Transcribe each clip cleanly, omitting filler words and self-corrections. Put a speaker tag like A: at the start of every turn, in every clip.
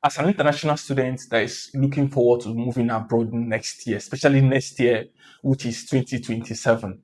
A: As an international student that is looking forward to moving abroad next year, especially next year, which is 2027,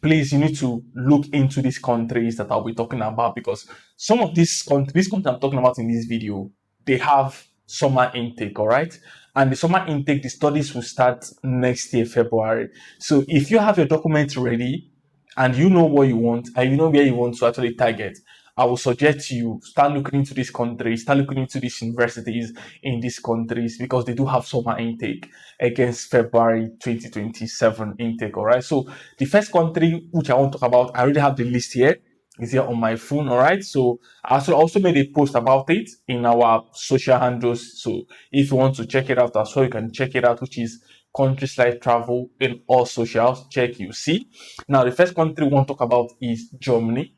A: please, you need to look into these countries that I'll be talking about, because some of these countries I'm talking about in this video, they have summer intake, all right? And the summer intake, the studies will start next year, February. So if you have your documents ready and you know what you want and you know where you want to actually target, I will suggest you start looking into these countries, start looking into these universities in these countries, because they do have summer intake against February 2027 intake. All right. So the first country which I want to talk about, I already have the list here. It's here on my phone. All right. So I also made a post about it in our social handles. So if you want to check it out as well, you can check it out, which is countries like travel in all socials. Check, you see. Now, the first country we want to talk about is Germany.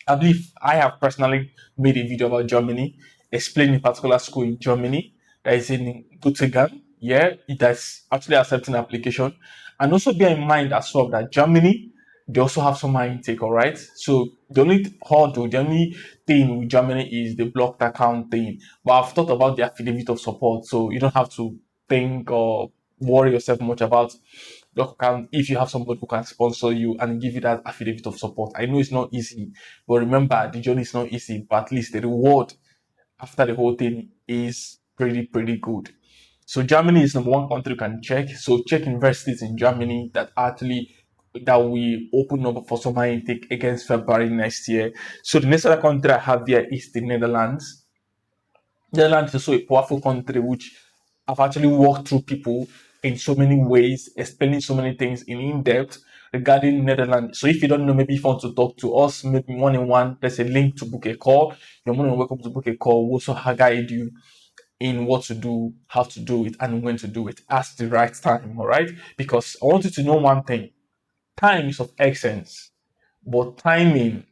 A: I believe I have personally made a video about Germany, explaining a particular school in Germany that is in Göttingen. Yeah, that's actually accepting application. And also bear in mind as well that Germany, they also have summer intake, all right? So the only hurdle, the only thing with Germany is the blocked account thing. But I've thought about the affidavit of support, so you don't have to think or worry yourself much about your account if you have somebody who can sponsor you and give you that affidavit of support. I know it's not easy, but remember, the journey is not easy, but at least the reward after the whole thing is pretty good. So Germany is number one country you can check. So check universities in Germany that actually that we open up for summer intake against February next year. So the next other country I have here is the Netherlands. Netherlands is also a powerful country which I've actually walked through people in so many ways, explaining so many things in depth regarding Netherlands. So if you don't know, maybe if you want to talk to us, maybe one on one, there's a link to book a call. You're more than welcome to book a call. We'll also guide you in what to do, how to do it, and when to do it at the right time. All right, because I want you to know one thing: time is of essence, but timing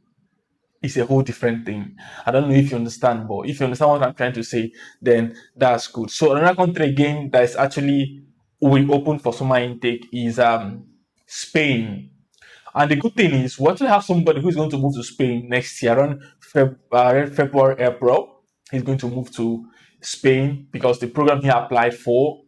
A: is a whole different thing. I don't know if you understand, but if you understand what I'm trying to say, then that's good. So another country again that is actually will open for summer intake is Spain. And the good thing is, we actually have somebody who's going to move to Spain next year around February, April. He's going to move to Spain because the program he applied for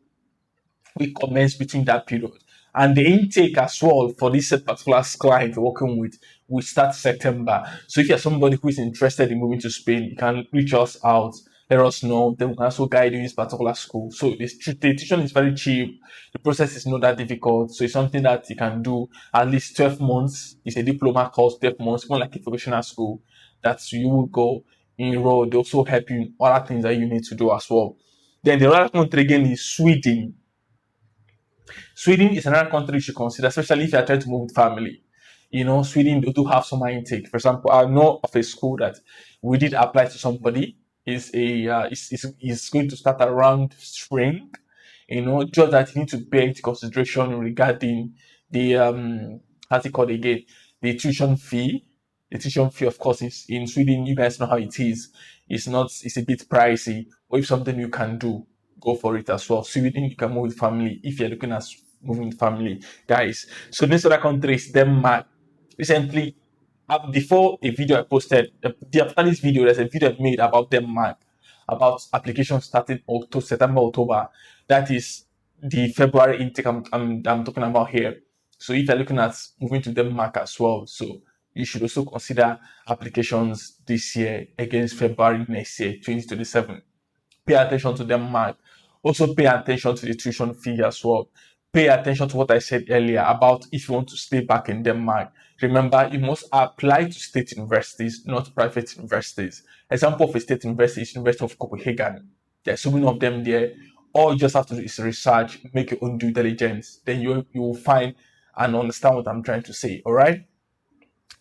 A: we commence between that period. And the intake as well for this particular client we're working with will start September. So if you're somebody who is interested in moving to Spain, you can reach us out, let us know. Then we can also guide you in this particular school. So the tuition is very cheap. The process is not that difficult. So it's something that you can do at least 12 months. It's a diploma course, 12 months, more like a vocational school that you will go enroll. They also help you in other things that you need to do as well. Then the other country again is Sweden. Sweden is another country you should consider, especially if you are trying to move with family. You know, Sweden they do have summer intake. For example, I know of a school that we did apply to somebody. Is going to start around spring. You know, just that you need to bear into consideration regarding the how's it called again, the tuition fee. The tuition fee, of course, is in Sweden. You guys know how it is. It's not. It's a bit pricey. But if something you can do, go for it as well. Sweden, you can move with family if you're looking at moving with family, guys. So next other country is Denmark. Recently, before a video I posted, after this video, there's a video I made about Denmark, about applications starting October, September, October. That is the February intake I'm talking about here. So if you're looking at moving to Denmark as well, so you should also consider applications this year against February next year, 2027. Pay attention to Denmark. Also pay attention to the tuition fee as well. Pay attention to what I said earlier about if you want to stay back in Denmark. Remember, you must apply to state universities, not private universities. Example of a state university is University of Copenhagen. There's so many of them there. All you just have to do is research, make your own due diligence. Then you will find and understand what I'm trying to say. All right.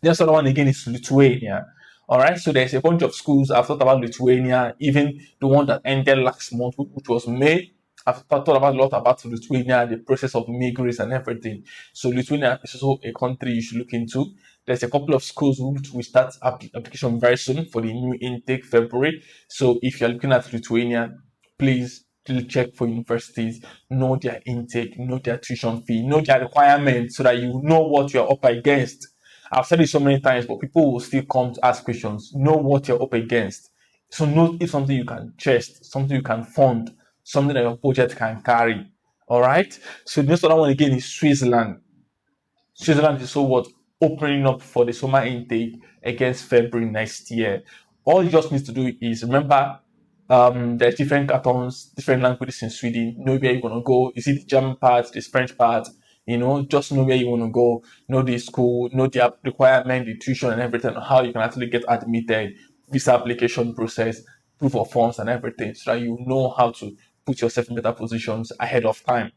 A: The other one again is Lithuania. All right, so there's a bunch of schools. I've thought about Lithuania, even the one that ended last month, which was May. I've thought about a lot about Lithuania, the process of migrants and everything. So Lithuania is also a country you should look into. There's a couple of schools which will start application very soon for the new intake February. So if you're looking at Lithuania, please do check for universities, know their intake, know their tuition fee, know their requirements so that you know what you're up against. I've said it so many times, but people will still come to ask questions. Know what you're up against. So know if something you can chest, something you can fund, something that your budget can carry. All right. So the next other one again is Switzerland. Switzerland is so what opening up for the summer intake against February next year. All you just need to do is remember there's different cartons, different languages in Sweden. Know where you want to go. Is it the German part, the French part? Just know where you want to go, know the school, know the requirement, the tuition and everything, how you can actually get admitted, visa application process, proof of funds and everything, so that you know how to put yourself in better positions ahead of time.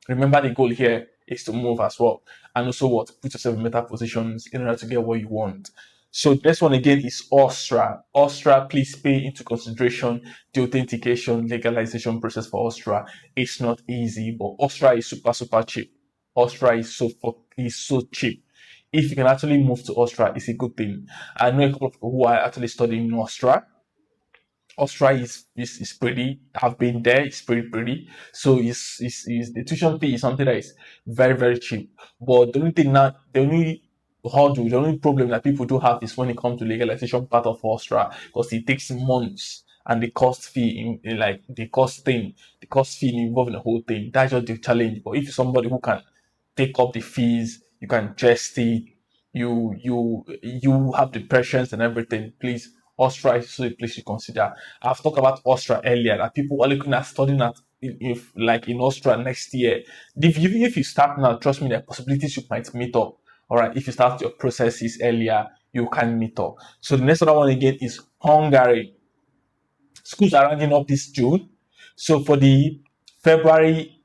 A: Remember, the goal here is to move as well, and also what put yourself in better positions in order to get what you want. So this one again is Austria. Austria, please pay into consideration the authentication legalization process for Austria. It's not easy, but Austria is super cheap. Austria is so cheap. If you can actually move to Austria, it's a good thing. I know a couple of people who are actually studying in Austria. Austria is pretty. I've been there. It's pretty. So is the tuition fee is something that is very cheap. But the only thing now, the only hurdle, the only problem that people do have is when it comes to legalization part of Austria, because it takes months, and the cost fee in like the cost fee involved in the whole thing. That's just the challenge. But if you're somebody who can take up the fees, you can just it, you have the patience and everything, please. Austria is also a place you consider. I've talked about Austria earlier, that people are looking at studying at if like in Austria next year. If you start now, trust me, there are possibilities you might meet up. All right, if you start your processes earlier, you can meet up. So the next other one again is Hungary. Schools are rounding up this June. So for the February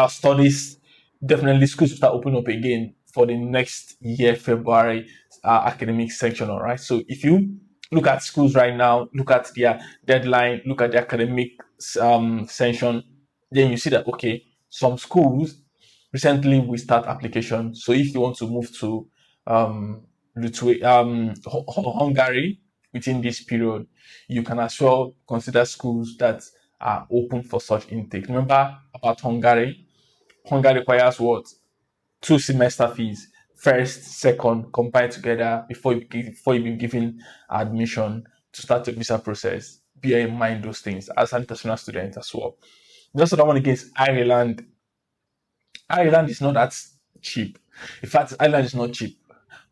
A: studies, definitely schools will start opening up again for the next year, February academic section. All right. So if you look at schools right now, look at their deadline, look at the academic section, then you see that, okay, some schools recently we start application. So if you want to move to Hungary within this period, you can as well consider schools that are open for such intake. Remember about Hungary? Hungary requires what? Two semester fees, first, second, combined together before you be given admission to start the visa process. Bear in mind those things as an international student as well. Just other one against Ireland. Ireland is not that cheap. In fact, Ireland is not cheap,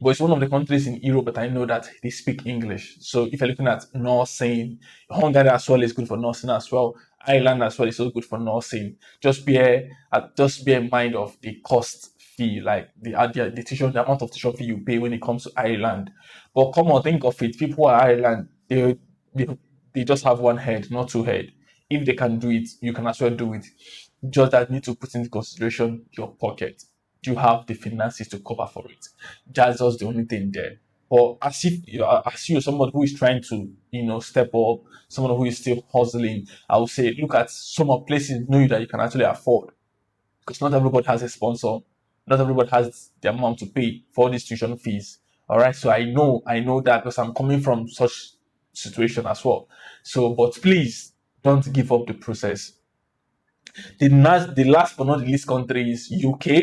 A: but it's one of the countries in Europe that I know that they speak English. So if you're looking at nursing, Hungary as well is good for nursing as well. Ireland as well is also good for nursing. Just bear in mind of the cost fee, like the amount of tuition fee you pay when it comes to Ireland. But come on, think of it. People at Ireland, they, they just have one head, not two head. If they can do it, you can as well do it. Just that need to put into consideration your pocket. Do you have the finances to cover for it? That's just the only thing there. But as you're someone who is trying to, step up, someone who is still hustling, I would say look at some of places know that you can actually afford, because not everybody has a sponsor, not everybody has the amount to pay for these tuition fees. All right, so I know that because I'm coming from such situation as well. So, but please don't give up the process. The last but not the least country is UK.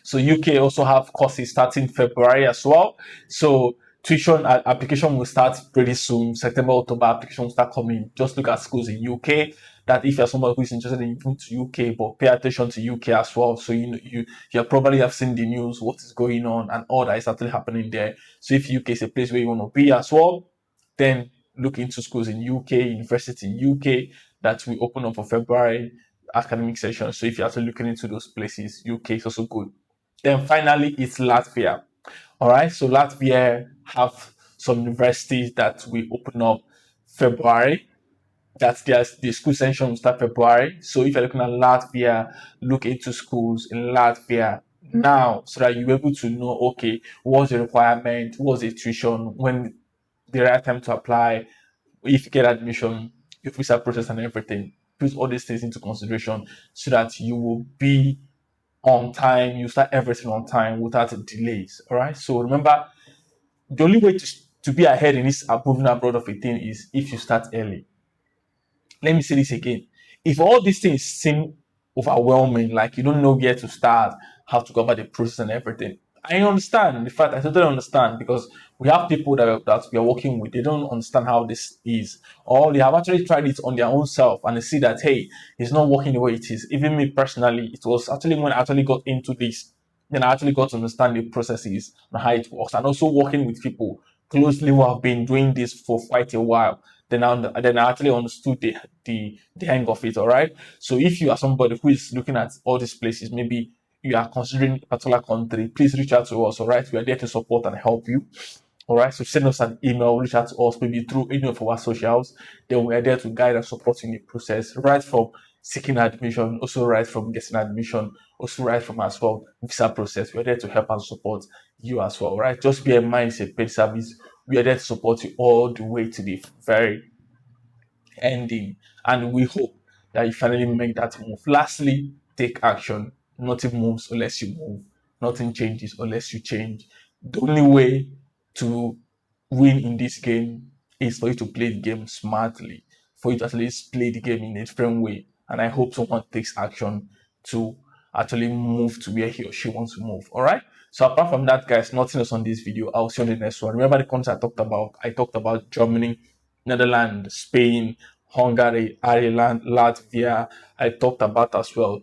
A: So UK also have courses starting February as well. So tuition application will start pretty soon. September, October application will start coming. Just look at schools in UK. That if you're someone who is interested in moving to UK, but pay attention to UK as well. So you probably have seen the news, what is going on, and all that is actually happening there. So if UK is a place where you want to be as well, then look into schools in UK, university in UK that will open up for February academic session. So if you're actually looking into those places, UK is also good. Then finally, it's Latvia. All right, so Latvia have some universities that will open up February. That's the school session will start February. So if you're looking at Latvia, look into schools in Latvia now, so that you're able to know, okay, what's the requirement, what's the tuition, when the right time to apply, if you get admission, your visa process and everything. Put all these things into consideration so that you will be on time, you start everything on time without delays. All right. So remember, the only way to be ahead in this moving abroad of a thing is if you start early. Let me say this again. If all these things seem overwhelming, like you don't know where to start, how to go about the process and everything, I understand. In fact, I totally understand because we have people that we are working with. They don't understand how this is, or they have actually tried it on their own self and they see that hey, it's not working the way it is. Even me personally, it was actually when I actually got into this, then I actually got to understand the processes and how it works, and also working with people closely who have been doing this for quite a while. Then I actually understood the hang of it. All right. So if you are somebody who is looking at all these places, maybe you are considering a particular country, please reach out to us. All right, we are there to support and help you. All right, so send us an email, reach out to us, maybe through any of our socials. Then we are there to guide and support you in the process, right from seeking admission, also right from getting admission, also right from as well visa process. We are there to help and support you as well. All right, just bear in mind it's a paid service. We are there to support you all the way to the very ending. And we hope that you finally make that move. Lastly, take action. Nothing moves unless you move. Nothing changes unless you change. The only way to win in this game is for you to play the game smartly, for you to at least play the game in a different way. And I hope someone takes action to actually move to where he or she wants to move. All right. So apart from that, guys, nothing else on this video. I'll see you on the next one. Remember the countries I talked about? I talked about Germany, Netherlands, Spain, Hungary, Ireland, Latvia. I talked about as well.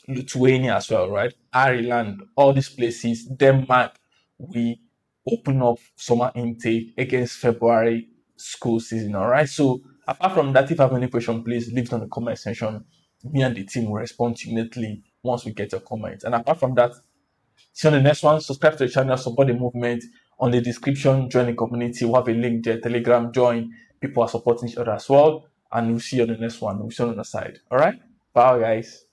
A: Lithuania as well, right? Ireland, all these places, Denmark, we open up summer intake against February school season, all right? So apart from that, if you have any question, please leave it on the comment section. Me and the team will respond to you immediately once we get your comments. And apart from that, see you on the next one. Subscribe to the channel, support the movement. On the description, join the community. We'll have a link there, Telegram, join. People are supporting each other as well. And we'll see you on the next one. We'll see you on the side. All right? Bye, guys.